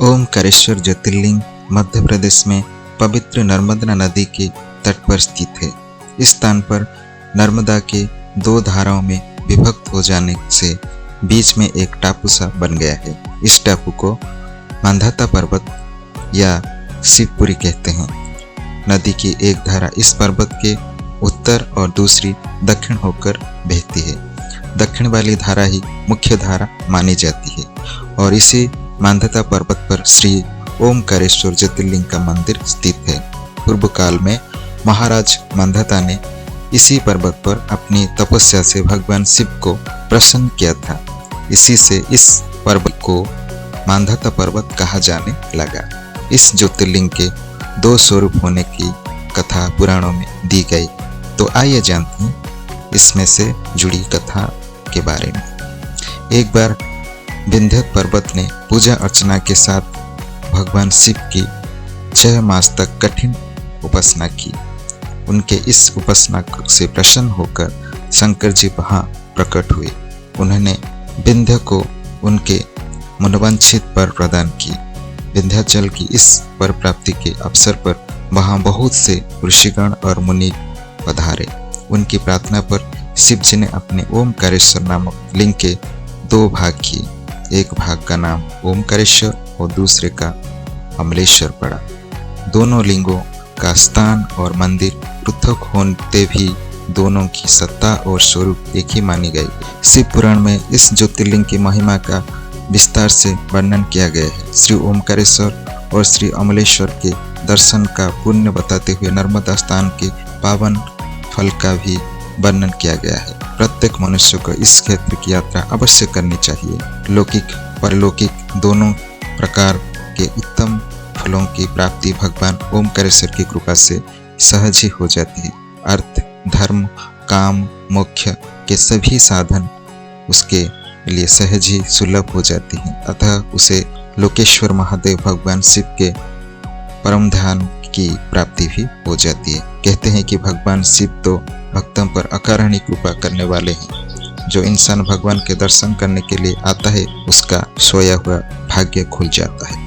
ओमकारेश्वर ज्योतिर्लिंग मध्य प्रदेश में पवित्र नर्मदा नदी के तट पर स्थित है। इस स्थान पर नर्मदा के दो धाराओं में विभक्त हो जाने से बीच में एक टापू सा बन गया है। इस टापू को मांधाता पर्वत या शिवपुरी कहते हैं। नदी की एक धारा इस पर्वत के उत्तर और दूसरी दक्षिण होकर बहती है। दक्षिण वाली धारा ही मुख्य धारा मानी जाती है और इसी मांधाता पर्वत पर श्री ओमकारेश्वर ज्योतिर्लिंग का मंदिर स्थित है। पूर्व काल में महाराज मांधाता ने इसी पर्वत पर अपनी तपस्या से भगवान शिव को प्रसन्न किया था। इसी से इस पर्वत को मांधाता पर्वत कहा जाने लगा। इस ज्योतिर्लिंग के दो स्वरूप होने की कथा पुराणों में दी गई। तो आइए जानते हैं इसमें से जुड़ी कथा के बारे में। एक बार विंध्य पर्वत ने पूजा अर्चना के साथ भगवान शिव की 6 मास तक कठिन उपासना की। उनके इस उपासना से प्रसन्न होकर शंकर जी वहां प्रकट हुए। उन्होंने विंध्य को उनके मनोवांछित वर प्रदान की। विंध्याचल की इस वर प्राप्ति के अवसर पर वहां बहुत से ऋषिगण और मुनि पधारे। उनकी प्रार्थना पर शिव जी ने अपने ओमकारेश्वर नामक लिंग के 2 भाग किए। एक भाग का नाम ओमकारेश्वर और दूसरे का अमलेश्वर पड़ा। दोनों लिंगों का स्थान और मंदिर पृथक होते भी दोनों की सत्ता और स्वरूप एक ही मानी गई। शिव पुराण में इस ज्योतिर्लिंग की महिमा का विस्तार से वर्णन किया गया है। श्री ओमकारेश्वर और श्री अमलेश्वर के दर्शन का पुण्य बताते हुए नर्मदा स्थान के पावन फल का भी वर्णन किया गया है। प्रत्येक मनुष्य को इस क्षेत्र की यात्रा अवश्य करनी चाहिए। लौकिक परलौकिक दोनों प्रकार के उत्तम फलों की प्राप्ति भगवान ओमकारेश्वर की कृपा से सहज ही हो जाती है। अर्थ, धर्म, काम, मोक्ष के सभी साधन उसके लिए सहज ही सुलभ हो जाती हैं। अतः उसे लोकेश्वर महादेव भगवान शिव के परम ध्यान की प्राप्ति भी हो जाती है। कहते हैं कि भगवान शिव तो भक्तों पर अकारणीय कृपा करने वाले हैं। जो इंसान भगवान के दर्शन करने के लिए आता है उसका सोया हुआ भाग्य खुल जाता है।